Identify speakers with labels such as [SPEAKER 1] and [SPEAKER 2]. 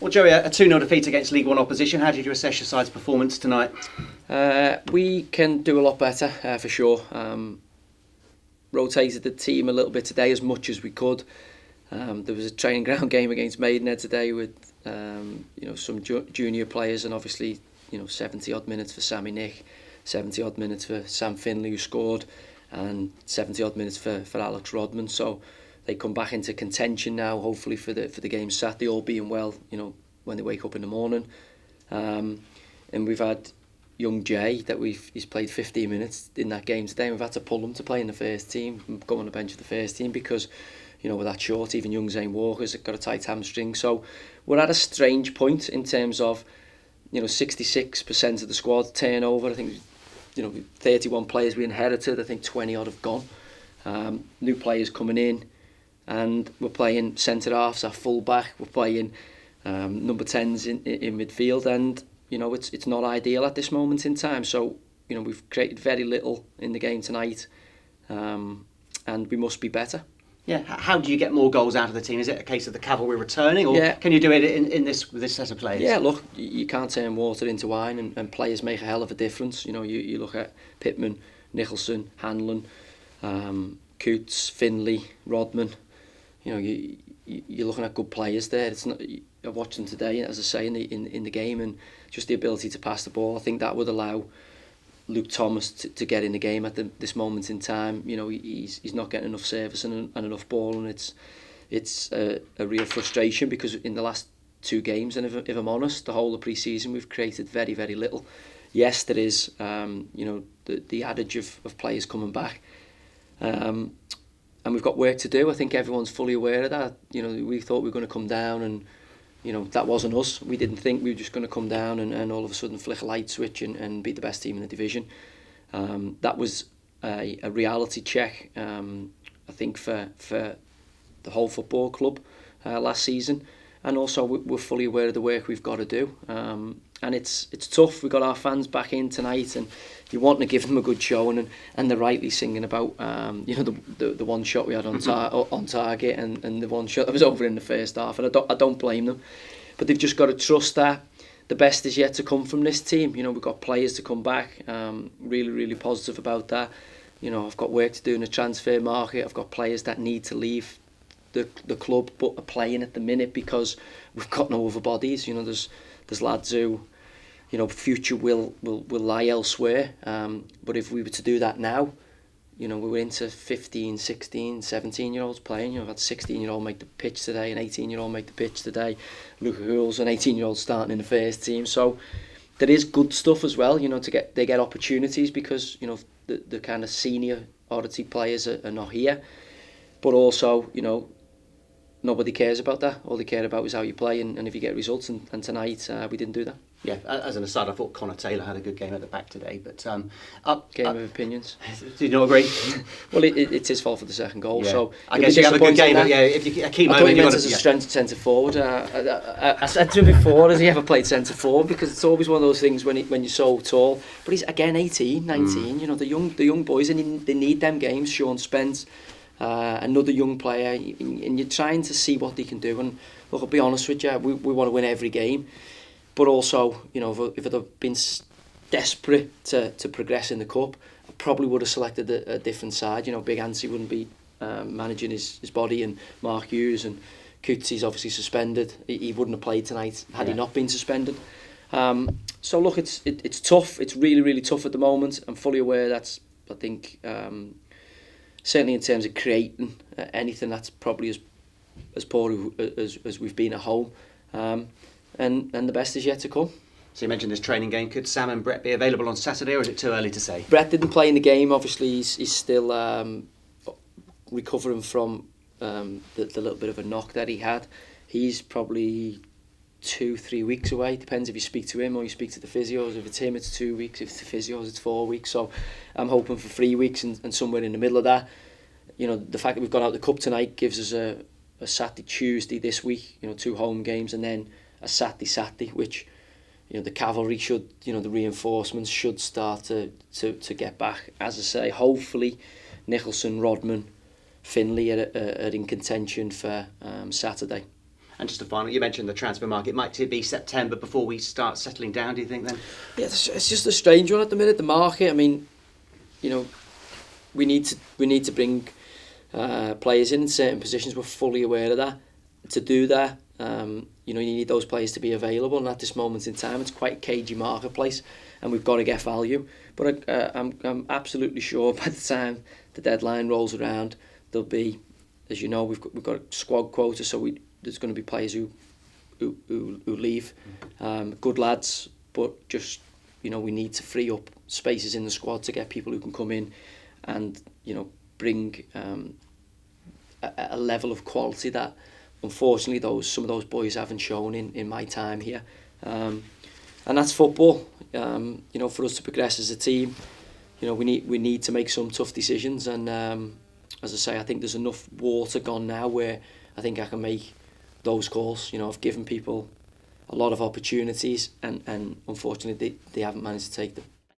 [SPEAKER 1] Well, Joey, a 2-0 defeat against League One opposition. How did you assess your side's performance tonight?
[SPEAKER 2] We can do a lot better, for sure. Rotated the team a little bit today as much as we could. There was a training ground game against Maidenhead today with some junior players, and obviously 70 odd minutes for Sammy Nick, 70 odd minutes for Sam Finley, who scored, and 70 odd minutes for Alex Rodman. So they come back into contention now, hopefully for the game Saturday, all being well, when they wake up in the morning. And we've had young Jay that he's played 15 minutes in that game today, and we've had to pull him to play in the first team, go on the bench of the first team because we're that short. Even young Zane Walker's got a tight hamstring. So we're at a strange point in terms of 66% of the squad turnover. I think 31 players we inherited. I think 20 odd have gone. New players coming in, and we're playing centre halves, our full back. We're playing number 10s in midfield, and it's not ideal at this moment in time. So we've created very little in the game tonight, and we must be better.
[SPEAKER 1] Yeah, how do you get more goals out of the team? Is it a case of the cavalry returning, or can you do it in this set of players?
[SPEAKER 2] Yeah, look, you can't turn water into wine, and players make a hell of a difference. You look at Pittman, Nicholson, Hanlon, Coots, Finley, Rodman. You're looking at good players there. It's not. I watched them today, as I say, in the game, and just the ability to pass the ball. I think that would allow Luke Thomas to get in the game at this moment in time. He's not getting enough service and enough ball, and it's a real frustration because in the last 2 games, and if I'm honest, the whole of pre-season we've created very, very little. Yes, there is the adage of players coming back, and we've got work to do. I think everyone's fully aware of that. We thought we were going to come down, and that wasn't us. We didn't think we were just going to come down and all of a sudden flick a light switch and be the best team in the division. That was a reality check, I think, for the whole football club last season. And also we're fully aware of the work we've got to do. And it's tough. We've got our fans back in tonight, and you want to give them a good show, and they're rightly singing about the one shot we had on target and the one shot that was over in the first half, and I don't blame them, but they've just got to trust that the best is yet to come from this team. We've got players to come back. Really, really positive about that. I've got work to do in the transfer market. I've got players that need to leave the club but are playing at the minute because we've got no other bodies. There's lads who future will lie elsewhere, but if we were to do that now, we were into 15, 16, 17 year olds playing. I've had 16-year-old make the pitch today, an 18-year-old make the pitch today. Luca Hurl's an 18-year-old starting in the first team. So there is good stuff as well, they get opportunities because the kind of senior oddity players are not here, but also nobody cares about that. All they care about is how you play and if you get results, and tonight we didn't do that.
[SPEAKER 1] Yeah, as an aside, I thought Connor Taylor had a good game at the back today, but
[SPEAKER 2] game of opinions.
[SPEAKER 1] Do you not agree?
[SPEAKER 2] Well, it's his fault for the second goal. Yeah. So
[SPEAKER 1] I guess you have a good game, but if you a key moment,
[SPEAKER 2] you meant as a strength centre forward. I said to him before, has he ever played centre forward? Because it's always one of those things when you're so tall. But he's again 18, 19. The young boys, and they need them games. Sean Spence, another young player, and you're trying to see what they can do. And look, I'll be honest with you, we want to win every game. But also, if I'd have been desperate to progress in the cup, I probably would have selected a different side. Big Ansi wouldn't be managing his body, and Mark Hughes, and Cootsy's obviously suspended. He wouldn't have played tonight had he not been suspended. So look, it's tough. It's really, really tough at the moment. I'm fully aware that's, I think, certainly in terms of creating anything, that's probably as poor as we've been at home. And the best is yet to come.
[SPEAKER 1] So you mentioned this training game. Could Sam and Brett be available on Saturday, or is it too early to say?
[SPEAKER 2] Brett didn't play in the game. Obviously, he's still recovering from the little bit of a knock that he had. He's probably 2-3 weeks away. Depends if you speak to him or you speak to the physios. If it's him, it's 2 weeks. If it's the physios, it's 4 weeks. So I'm hoping for 3 weeks and somewhere in the middle of that. The fact that we've gone out the cup tonight gives us a Saturday, Tuesday this week. 2 home games, and then a Saturday, which the cavalry should, the reinforcements should start to get back. As I say, hopefully Nicholson, Rodman, Finley are in contention for Saturday.
[SPEAKER 1] And just a final, you mentioned the transfer market. Might it be September before we start settling down, do you think then?
[SPEAKER 2] Yeah, it's just a strange one at the minute, the market. I mean, you know, we need to bring players in certain positions. We're fully aware of that. To do that, you know, you need those players to be available, and at this moment in time, it's quite a cagey marketplace, and we've got to get value. But I'm absolutely sure by the time the deadline rolls around, there'll be, as you know, we've got a squad quota, so there's going to be players who leave, good lads, but just, you know, we need to free up spaces in the squad to get people who can come in and, you know, bring a level of quality that unfortunately some of those boys haven't shown in my time here, and that's football. You know, for us to progress as a team, you know, we need to make some tough decisions, and as I say, I think there's enough water gone now where I think I can make those calls. You know, I've given people a lot of opportunities, and unfortunately they haven't managed to take them.